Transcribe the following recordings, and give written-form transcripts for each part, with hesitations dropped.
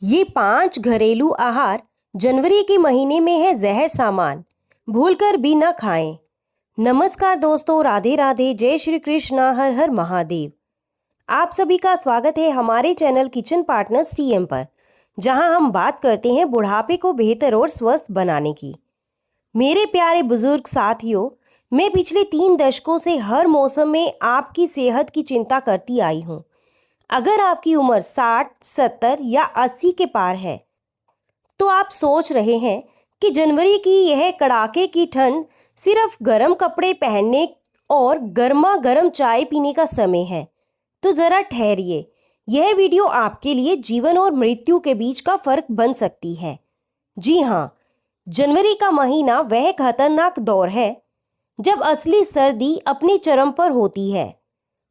ये 5 घरेलू आहार जनवरी के महीने में है जहर सामान, भूलकर भी न खाएं। नमस्कार दोस्तों, राधे राधे, जय श्री कृष्णा, हर हर महादेव। आप सभी का स्वागत है हमारे चैनल किचन पार्टनर्स टीएम पर, जहां हम बात करते हैं बुढ़ापे को बेहतर और स्वस्थ बनाने की। मेरे प्यारे बुजुर्ग साथियों, मैं पिछले 3 दशकों से हर मौसम में आपकी सेहत की चिंता करती आई हूँ। अगर आपकी उम्र 60, 70 या 80 के पार है तो आप सोच रहे हैं कि जनवरी की यह कड़ाके की ठंड सिर्फ गर्म कपड़े पहनने और गर्मा गर्म चाय पीने का समय है। तो ज़रा ठहरिए, यह वीडियो आपके लिए जीवन और मृत्यु के बीच का फर्क बन सकती है। जी हाँ, जनवरी का महीना वह खतरनाक दौर है जब असली सर्दी अपनी चरम पर होती है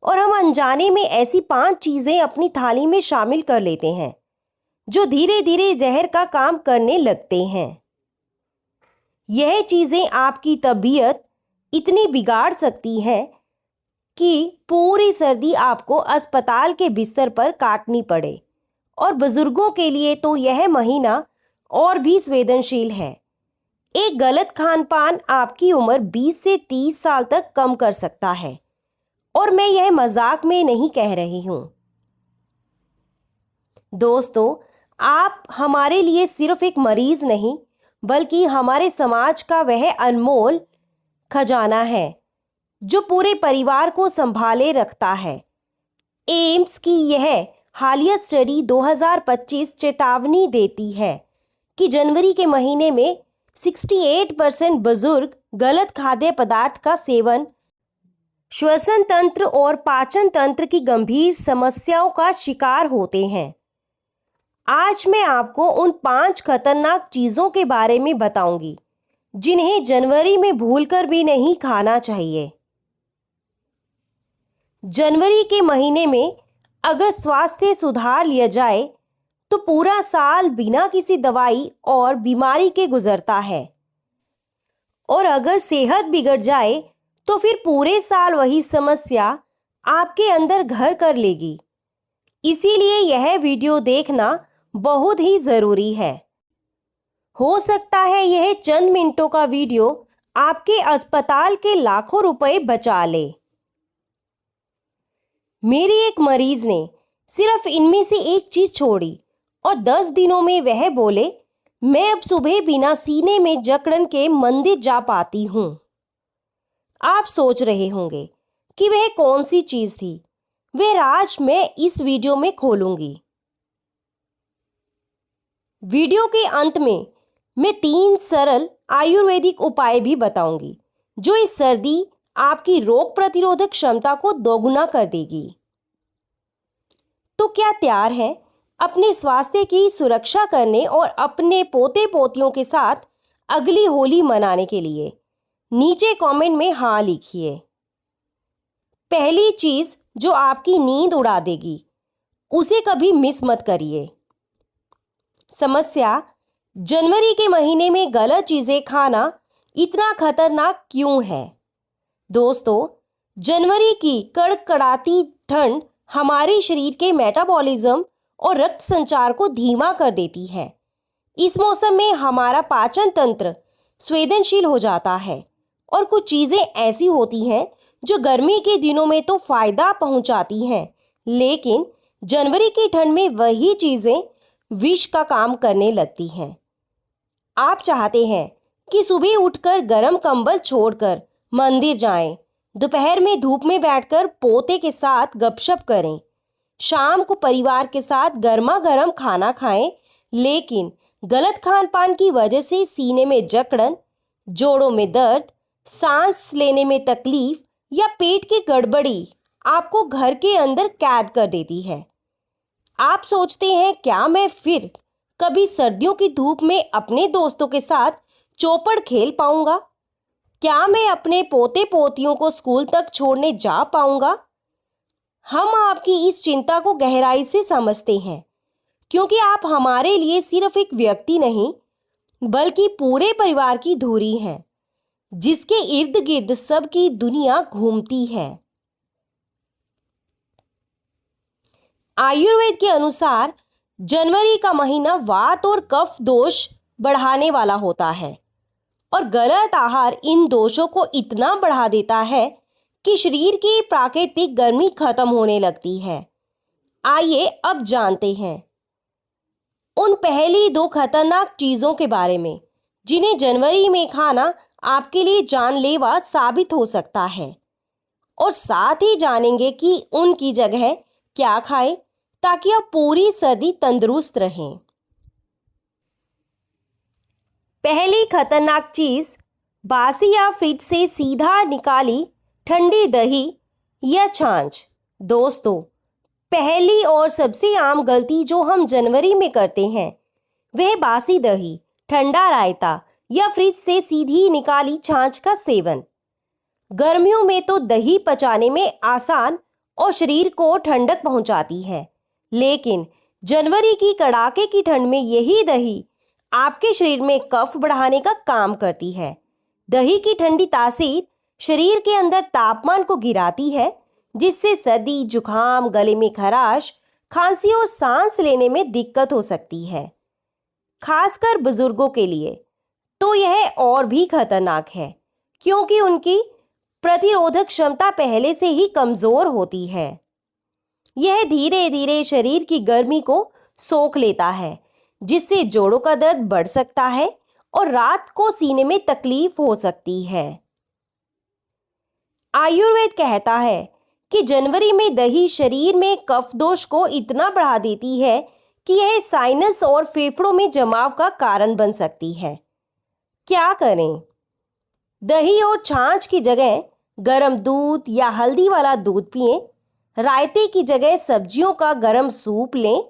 और हम अनजाने में ऐसी 5 चीजें अपनी थाली में शामिल कर लेते हैं जो धीरे धीरे जहर का काम करने लगते हैं। यह चीजें आपकी तबीयत इतनी बिगाड़ सकती हैं कि पूरी सर्दी आपको अस्पताल के बिस्तर पर काटनी पड़े। और बुजुर्गों के लिए तो यह महीना और भी संवेदनशील है। एक गलत खान पान आपकी उम्र 20 से 30 साल तक कम कर सकता है, और मैं यह मजाक में नहीं कह रही हूं। दोस्तों, आप हमारे लिए सिर्फ एक मरीज नहीं, बल्कि हमारे समाज का वह अनमोल खजाना है जो पूरे परिवार को संभाले रखता है। एम्स की यह हालिया स्टडी 2025 चेतावनी देती है कि जनवरी के महीने में 68% बुजुर्ग गलत खाद्य पदार्थ का सेवन श्वसन तंत्र और पाचन तंत्र की गंभीर समस्याओं का शिकार होते हैं। आज मैं आपको उन 5 खतरनाक चीजों के बारे में बताऊंगी जिन्हें जनवरी में भूलकर भी नहीं खाना चाहिए। जनवरी के महीने में अगर स्वास्थ्य सुधार लिया जाए तो पूरा साल बिना किसी दवाई और बीमारी के गुजरता है, और अगर सेहत बिगड़ जाए तो फिर पूरे साल वही समस्या आपके अंदर घर कर लेगी। इसीलिए यह वीडियो देखना बहुत ही जरूरी है। हो सकता है यह चंद मिनटों का वीडियो आपके अस्पताल के लाखों रुपए बचा ले। मेरी एक मरीज ने सिर्फ इनमें से एक चीज छोड़ी और 10 दिनों में वह बोले, मैं अब सुबह बिना सीने में जकड़न के मंदिर जा पाती हूं। आप सोच रहे होंगे कि वह कौन सी चीज थी। वह राज मैं इस वीडियो में खोलूंगी। वीडियो के अंत में मैं 3 सरल आयुर्वेदिक उपाय भी बताऊंगी जो इस सर्दी आपकी रोग प्रतिरोधक क्षमता को दोगुना कर देगी। तो क्या तैयार है अपने स्वास्थ्य की सुरक्षा करने और अपने पोते पोतियों के साथ अगली होली मनाने के लिए? नीचे कमेंट में हाँ लिखिए। पहली चीज जो आपकी नींद उड़ा देगी, उसे कभी मिस मत करिए। समस्या, जनवरी के महीने में गलत चीजें खाना इतना खतरनाक क्यों है? दोस्तों, जनवरी की कड़कड़ाती ठंड हमारे शरीर के मेटाबॉलिज्म और रक्त संचार को धीमा कर देती है। इस मौसम में हमारा पाचन तंत्र संवेदनशील हो जाता है और कुछ चीजें ऐसी होती हैं जो गर्मी के दिनों में तो फायदा पहुंचाती हैं, लेकिन जनवरी की ठंड में वही चीजें विष का काम करने लगती हैं। आप चाहते हैं कि सुबह उठकर गर्म कंबल छोड़कर मंदिर जाएं, दोपहर में धूप में बैठकर पोते के साथ गपशप करें, शाम को परिवार के साथ गर्मा गर्म खाना खाएं, लेकिन गलत खान पान की वजह से सीने में जकड़न, जोड़ों में दर्द, सांस लेने में तकलीफ या पेट की गड़बड़ी आपको घर के अंदर कैद कर देती है। आप सोचते हैं, क्या मैं फिर कभी सर्दियों की धूप में अपने दोस्तों के साथ चौपड़ खेल पाऊंगा? क्या मैं अपने पोते पोतियों को स्कूल तक छोड़ने जा पाऊंगा? हम आपकी इस चिंता को गहराई से समझते हैं, क्योंकि आप हमारे लिए सिर्फ एक व्यक्ति नहीं, बल्कि पूरे परिवार की धुरी हैं, जिसके इर्द गिर्द सबकी दुनिया घूमती है। आयुर्वेद के अनुसार जनवरी का महीना वात और कफ दोष बढ़ाने वाला होता है और गलत आहार इन दोषों को इतना बढ़ा देता है कि शरीर की प्राकृतिक गर्मी खत्म होने लगती है। आइए अब जानते हैं उन पहली 2 खतरनाक चीज़ों के बारे में जिन्हें जनवरी में खाना आपके लिए जानलेवा साबित हो सकता है, और साथ ही जानेंगे कि उनकी जगह क्या खाएं ताकि आप पूरी सर्दी तंदुरुस्त रहें। पहली खतरनाक चीज़, बासी या फ्रिज से सीधा निकाली ठंडी दही या छाछ। दोस्तों, पहली और सबसे आम गलती जो हम जनवरी में करते हैं वह बासी दही, ठंडा रायता या फ्रिज से सीधी निकाली छाछ का सेवन। गर्मियों में तो दही पचाने में आसान और शरीर को ठंडक पहुंचाती है, लेकिन जनवरी की कड़ाके की ठंड में यही दही आपके शरीर में कफ बढ़ाने का काम करती है। दही की ठंडी तासीर शरीर के अंदर तापमान को गिराती है, जिससे सर्दी, जुकाम, गले में खराश, खांसी और सांस लेने में दिक्कत हो सकती है। खासकर बुजुर्गों के लिए तो यह और भी खतरनाक है, क्योंकि उनकी प्रतिरोधक क्षमता पहले से ही कमजोर होती है। यह धीरे धीरे शरीर की गर्मी को सोख लेता है, जिससे जोड़ों का दर्द बढ़ सकता है और रात को सीने में तकलीफ हो सकती है। आयुर्वेद कहता है कि जनवरी में दही शरीर में कफ दोष को इतना बढ़ा देती है कि यह साइनस और फेफड़ों में जमाव का कारण बन सकती है। क्या करें? दही और छाछ की जगह गरम दूध या हल्दी वाला दूध पिएं। रायते की जगह सब्जियों का गरम सूप लें।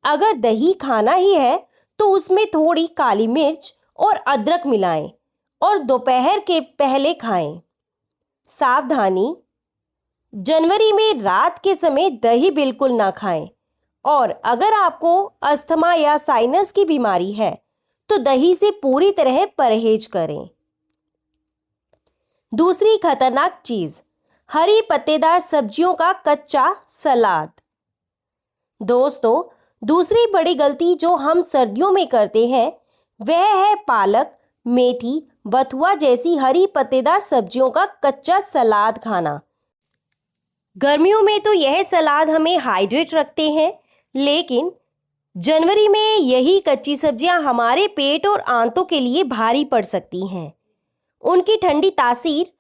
अगर दही खाना ही है तो उसमें थोड़ी काली मिर्च और अदरक मिलाएं और दोपहर के पहले खाएं। सावधानी, जनवरी में रात के समय दही बिल्कुल ना खाएं, और अगर आपको अस्थमा या साइनस की बीमारी है तो दही से पूरी तरह परहेज करें। दूसरी खतरनाक चीज, हरी पत्तेदार सब्जियों का कच्चा सलाद। दोस्तों, दूसरी बड़ी गलती जो हम सर्दियों में करते हैं वह है पालक, मेथी, बथुआ जैसी हरी पत्तेदार सब्जियों का कच्चा सलाद खाना। गर्मियों में तो यह सलाद हमें हाइड्रेट रखते हैं, लेकिन जनवरी में यही कच्ची सब्जियां हमारे पेट और आंतों के लिए भारी पड़ सकती हैं। उनकी ठंडी तासीर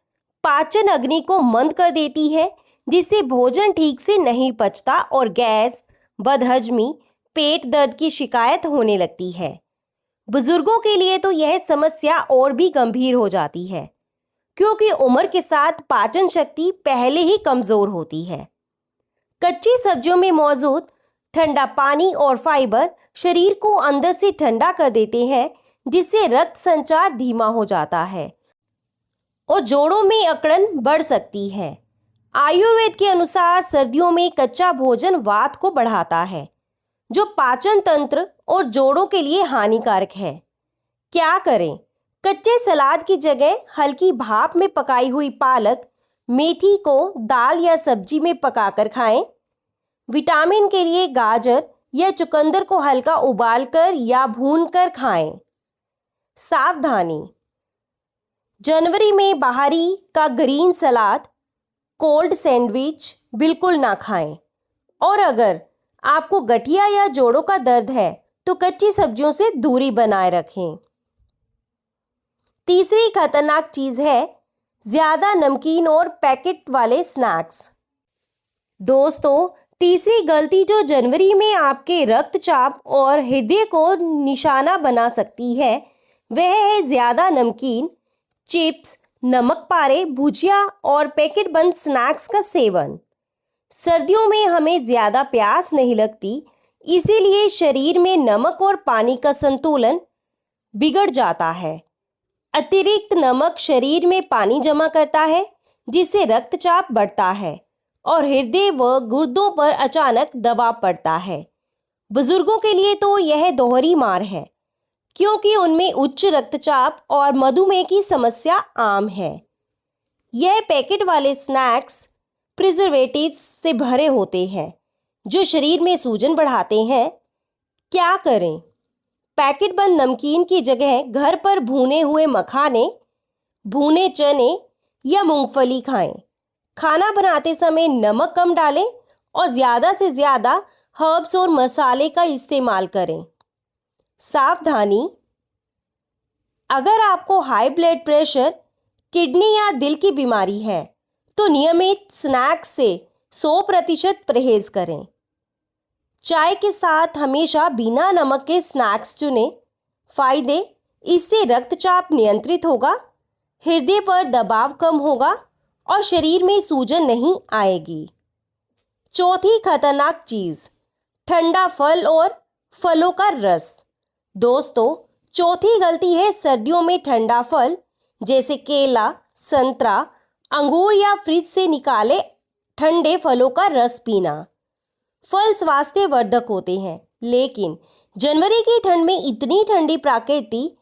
पाचन अग्नि को मंद कर देती है, जिससे भोजन ठीक से नहीं पचता और गैस, बदहजमी, पेट दर्द की शिकायत होने लगती है। बुजुर्गों के लिए तो यह समस्या और भी गंभीर हो जाती है, क्योंकि उम्र के साथ पाचन शक्ति पहले ही कमजोर होती है। कच्ची सब्जियों में मौजूद ठंडा पानी और फाइबर शरीर को अंदर से ठंडा कर देते हैं, जिससे रक्त संचार धीमा हो जाता है और जोड़ों में अकड़न बढ़ सकती है। आयुर्वेद के अनुसार सर्दियों में कच्चा भोजन वात को बढ़ाता है, जो पाचन तंत्र और जोड़ों के लिए हानिकारक है। क्या करें? कच्चे सलाद की जगह हल्की भाप में पकाई हुई पालक, मेथी को दाल या सब्जी में पकाकर खाएं। विटामिन के लिए गाजर या चुकंदर को हल्का उबालकर या भूनकर खाएं। सावधानी, जनवरी में बाहरी का ग्रीन सलाद, कोल्ड सैंडविच बिल्कुल ना खाएं, और अगर आपको गठिया या जोड़ों का दर्द है तो कच्ची सब्जियों से दूरी बनाए रखें। तीसरी खतरनाक चीज है ज्यादा नमकीन और पैकेट वाले स्नैक्स। दोस्तों, तीसरी गलती जो जनवरी में आपके रक्तचाप और हृदय को निशाना बना सकती है वह है ज्यादा नमकीन, चिप्स, नमक पारे, भुजिया और पैकेट बंद स्नैक्स का सेवन। सर्दियों में हमें ज्यादा प्यास नहीं लगती, इसीलिए शरीर में नमक और पानी का संतुलन बिगड़ जाता है। अतिरिक्त नमक शरीर में पानी जमा करता है, जिससे रक्तचाप बढ़ता है और हृदय व गुर्दों पर अचानक दबाव पड़ता है। बुजुर्गों के लिए तो यह दोहरी मार है, क्योंकि उनमें उच्च रक्तचाप और मधुमेह की समस्या आम है। यह पैकेट वाले स्नैक्स प्रिजर्वेटिव्स से भरे होते हैं, जो शरीर में सूजन बढ़ाते हैं। क्या करें? पैकेट बंद नमकीन की जगह घर पर भुने हुए मखाने, भुने चने या मूंगफली खाएं। खाना बनाते समय नमक कम डालें और ज़्यादा से ज़्यादा हर्ब्स और मसाले का इस्तेमाल करें। सावधानी, अगर आपको हाई ब्लड प्रेशर, किडनी या दिल की बीमारी है तो नियमित स्नैक्स से 100% परहेज करें। चाय के साथ हमेशा बिना नमक के स्नैक्स चुनें। फायदे, इससे रक्तचाप नियंत्रित होगा, हृदय पर दबाव कम होगा और शरीर में सूजन नहीं आएगी। चौथी खतरनाक चीज़, ठंडा फल और फलों का रस। दोस्तों, चौथी गलती है सर्दियों में ठंडा फल जैसे केला, संतरा, अंगूर या फ्रिज से निकाले ठंडे फलों का रस पीना। फल स्वास्थ्यवर्धक होते हैं, लेकिन जनवरी की ठंड में इतनी ठंडी प्रकृति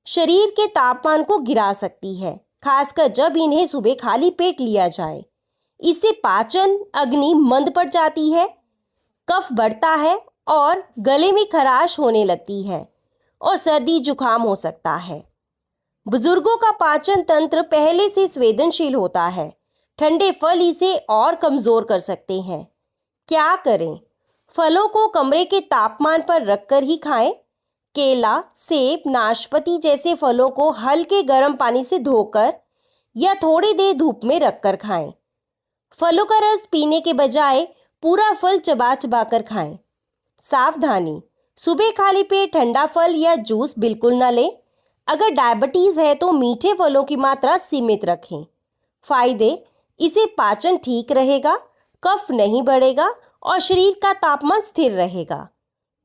शरीर के तापमान को गिरा सकती है, खासकर जब इन्हें सुबह खाली पेट लिया जाए। इससे पाचन अग्नि मंद पड़ जाती है, कफ बढ़ता है और गले में खराश होने लगती है और सर्दी जुकाम हो सकता है। बुजुर्गों का पाचन तंत्र पहले से संवेदनशील होता है, ठंडे फल इसे और कमजोर कर सकते हैं। क्या करें? फलों को कमरे के तापमान पर रखकर ही खाएं। केला, सेब, नाशपाती जैसे फलों को हल्के गर्म पानी से धोकर या थोड़ी देर धूप में रखकर खाएं। फलों का रस पीने के बजाय पूरा फल चबा चबा कर खाएं। सावधानी, सुबह खाली पेट ठंडा फल या जूस बिल्कुल न लें। अगर डायबिटीज़ है तो मीठे फलों की मात्रा सीमित रखें। फायदे, इसे पाचन ठीक रहेगा, कफ नहीं बढ़ेगा और शरीर का तापमान स्थिर रहेगा।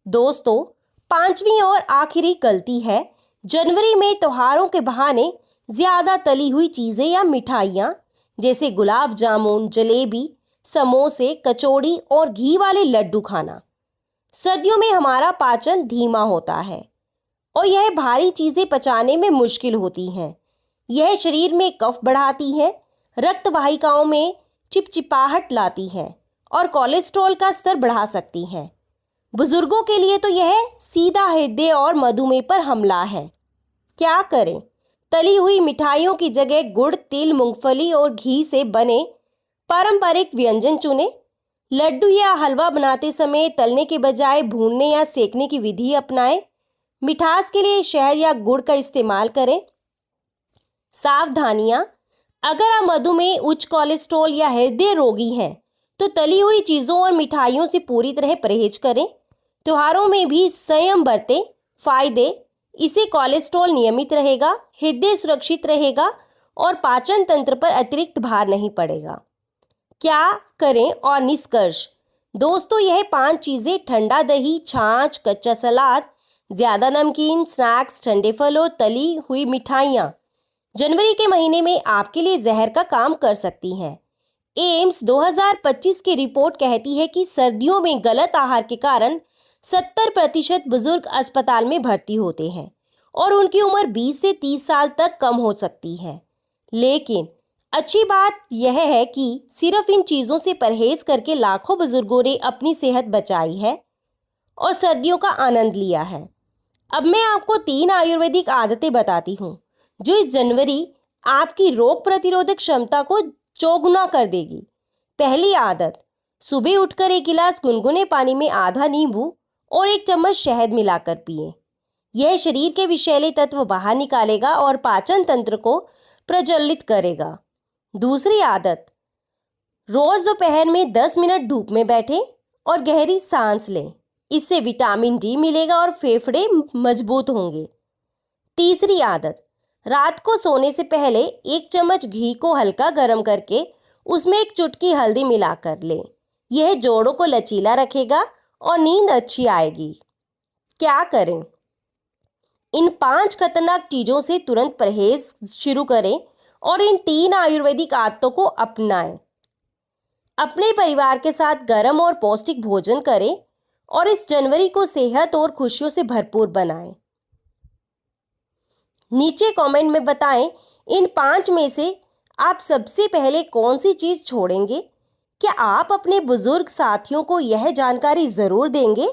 दोस्तों, पांचवी और आखिरी गलती है जनवरी में त्योहारों के बहाने ज़्यादा तली हुई चीज़ें या मिठाइयाँ जैसे गुलाब जामुन, जलेबी, समोसे, कचौड़ी और घी वाले लड्डू खाना। सर्दियों में हमारा पाचन धीमा होता है और यह भारी चीज़ें पचाने में मुश्किल होती हैं। यह शरीर में कफ बढ़ाती है, रक्त वाहिकाओं में चिपचिपाहट लाती है और कोलेस्ट्रॉल का स्तर बढ़ा सकती है। बुजुर्गों के लिए तो यह सीधा हृदय और मधुमेह पर हमला है। क्या करें? तली हुई मिठाइयों की जगह गुड़, तिल, मूंगफली और घी से बने पारंपरिक व्यंजन चुनें। लड्डू या हलवा बनाते समय तलने के बजाय भूनने या सेकने की विधि अपनाएं। मिठास के लिए शहद या गुड़ का इस्तेमाल करें। सावधानियां, अगर आप मधुमेह, उच्च कोलेस्ट्रॉल या हृदय रोगी हैं तो तली हुई चीज़ों और मिठाइयों से पूरी तरह परहेज करें। त्योहारों में भी संयम बरतें। फायदे, इससे कोलेस्ट्रॉल नियमित रहेगा, हृदय सुरक्षित रहेगा और पाचन तंत्र पर अतिरिक्त भार नहीं पड़ेगा। क्या करें और निष्कर्ष? दोस्तों, यह 5 चीज़ें ठंडा दही, छाछ, कच्चा सलाद, ज़्यादा नमकीन, स्नैक्स, ठंडे फल और तली हुई मिठाइयाँ जनवरी के महीने में आपके लिए जहर का काम कर सकती हैं। एम्स 2025 की रिपोर्ट कहती है कि सर्दियों में गलत आहार के कारण 70% बुजुर्ग अस्पताल में भर्ती होते हैं और उनकी उम्र 20 से 30 साल तक कम हो सकती है। लेकिन अच्छी बात यह है कि सिर्फ इन चीज़ों से परहेज करके लाखों बुजुर्गों ने अपनी सेहत बचाई है और सर्दियों का आनंद लिया है। अब मैं आपको 3 आयुर्वेदिक आदतें बताती हूँ जो इस जनवरी आपकी रोग प्रतिरोधक क्षमता को चौगुना कर देगी। पहली आदत, सुबह उठकर 1 गिलास गुनगुने पानी में आधा नींबू और 1 चम्मच शहद मिलाकर पिएं। यह शरीर के विषैले तत्व बाहर निकालेगा और पाचन तंत्र को प्रज्वलित करेगा। दूसरी आदत, रोज दोपहर में 10 मिनट धूप में बैठें और गहरी सांस लें। इससे विटामिन डी मिलेगा और फेफड़े मजबूत होंगे। तीसरी आदत, रात को सोने से पहले 1 चम्मच घी को हल्का गर्म करके उसमें 1 चुटकी हल्दी मिलाकर लें। यह जोड़ों को लचीला रखेगा और नींद अच्छी आएगी। क्या करें? इन 5 खतरनाक चीज़ों से तुरंत परहेज शुरू करें और इन 3 आयुर्वेदिक आदतों को अपनाएं। अपने परिवार के साथ गर्म और पौष्टिक भोजन करें और इस जनवरी को सेहत और खुशियों से भरपूर बनाएं। नीचे कमेंट में बताएं, इन 5 में से आप सबसे पहले कौन सी चीज़ छोड़ेंगे? क्या आप अपने बुजुर्ग साथियों को यह जानकारी ज़रूर देंगे?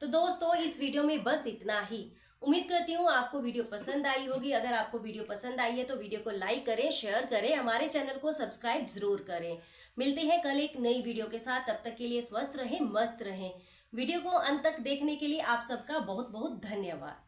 तो दोस्तों इस वीडियो में बस इतना ही। उम्मीद करती हूँ आपको वीडियो पसंद आई होगी। अगर आपको वीडियो पसंद आई है तो वीडियो को लाइक करें, शेयर करें, हमारे चैनल को सब्सक्राइब जरूर करें। मिलते हैं कल एक नई वीडियो के साथ। तब तक के लिए स्वस्थ रहें, मस्त रहें। वीडियो को अंत तक देखने के लिए आप सबका बहुत बहुत धन्यवाद।